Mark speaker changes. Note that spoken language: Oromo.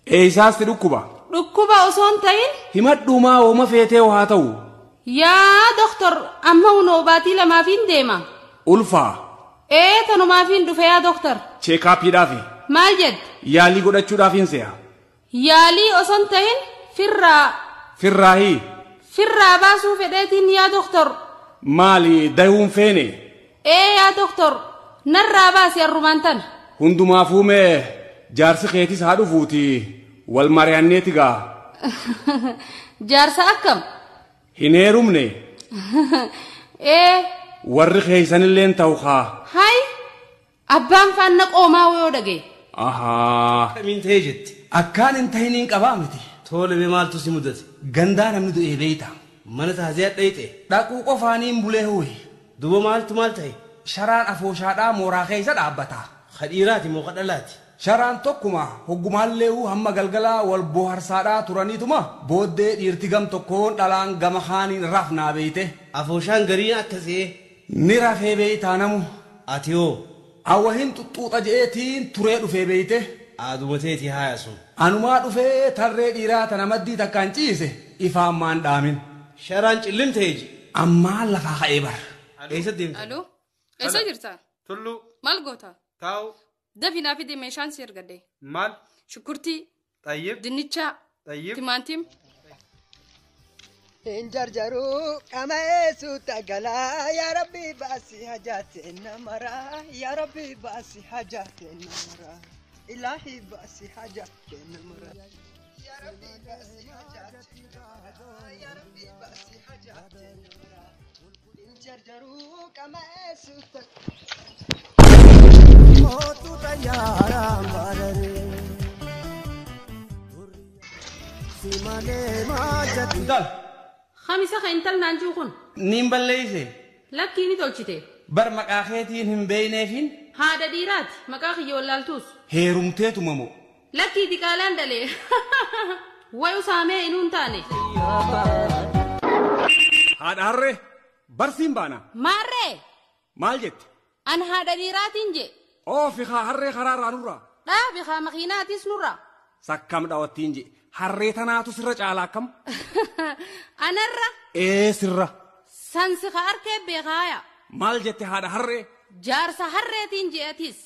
Speaker 1: Eessaasti dhukkuba?
Speaker 2: Dhukkuba osoo hin ta'in?
Speaker 1: Himadhumaa ooma feetee haa ta'u.
Speaker 2: Yaa doktor amma hunoo baatii lamaafin deema.
Speaker 1: Ulfaa.
Speaker 2: Tanumaafin dhufe yaa doktor.
Speaker 1: Cheekaappiidhaafi.
Speaker 2: Maal jedhe?
Speaker 1: Yaalii godhachuudhaafin se'a.
Speaker 2: Yaalii osoo hin ta'in
Speaker 1: Firraahii.
Speaker 2: Firraa baasuu fedheetiin yaa doktor.
Speaker 1: Maali dayuun feene?
Speaker 2: Yaa doktor narraa baasi arrumaan tana.
Speaker 1: Hundumaafuu mee jaarsi keetis haa dhufuuti wal mari'anneeti gaa.
Speaker 2: Jaarsa akkam?
Speaker 1: Hin heerumne. Warri keeysanilleen ta'u haa.
Speaker 2: Hay abbaan faanna qoomaa yoo dhage.
Speaker 1: Ahaa.
Speaker 3: Kamiin ta'ee jetti.
Speaker 1: Akkaan hin tahiniin qabaa miti.
Speaker 3: Tole mee maaltu si mudate?
Speaker 1: Gandaa namni du'ee beeyta.
Speaker 3: Mana taasisa dhayxe.
Speaker 1: Dhaquu qofaaniin bulee huwe.
Speaker 3: Duba maaltu maal ta'e?
Speaker 1: Sharaan afooshaadhaa mooraa keessa dhaabbata.
Speaker 3: Khadhiiraati moo kadhalaati?
Speaker 1: Sharaan tokkuma hoggumaallee hamma galgalaa wal boharsaadhaa turaniituma booddee dhiirti gam tokkoon dhalaan gama haaniin rafnaa beeyte.
Speaker 3: Afooshaan garii akkasii.
Speaker 1: Ni rafee beeytaa namu.
Speaker 3: Ati hoo?
Speaker 1: Awwa hin xuxuuxa je'eetiin turee dhufee beeyte.
Speaker 3: Aadumateeti haaya sun.
Speaker 1: Anumaa dhufee tarree dhiiraa tana maddii takkaan ciise ifaan maan dhaamin.
Speaker 3: Sharaan cillimtee ji.
Speaker 1: Ammaan lafaa ka'ee bara.
Speaker 3: Eessa deemte?
Speaker 2: Aloo? Eessa jirta?
Speaker 3: Tulluu.
Speaker 2: Maal goota?
Speaker 3: Taa'u.
Speaker 2: Dafinaa fide meeshaan si ergadde.
Speaker 3: Maal?
Speaker 2: Shukkurtii.
Speaker 3: Xayyib.
Speaker 2: Dinnichaa.
Speaker 3: Xayyib.
Speaker 2: Timaatim.
Speaker 4: Injarjaru kameesu tagala ya Rabbi basi hajate namara ya Rabbi basi hajate namara ilahi basi hajate namara ya Rabbi basi hajate ya Rabbi basi hajate namara injarjaru kameesu motu tayara marare simane majat
Speaker 2: Khamisa ka intal naanjuu kun.
Speaker 1: Niin balleeyse.
Speaker 2: Lakkii ni tolchite.
Speaker 1: Bar maqaa keetiin hin beeyneefin.
Speaker 2: Haadha dhiiraati maqaa kiyya wallaaltuus.
Speaker 1: Heerumteetuma moo.
Speaker 2: Lakkii diqaalaan dhalee. Wayu saamee inuun taane.
Speaker 1: Haadha harree barsiin baana.
Speaker 2: Maarree.
Speaker 1: Maal jette?
Speaker 2: An haadha dhiiraatiin je.
Speaker 1: Oofi haa harree karaarraa nurraa.
Speaker 2: Dhaabi haa makiinaatis nurraa.
Speaker 1: Sakkam dhawattiin je. Harree tanaatu sirra caalaa akkam?
Speaker 2: Anarra.
Speaker 1: Sirra.
Speaker 2: Sansi ka arkee beekaaya.
Speaker 1: Maal jette haadha harree?
Speaker 2: Jaarsa harreetiin je'atis.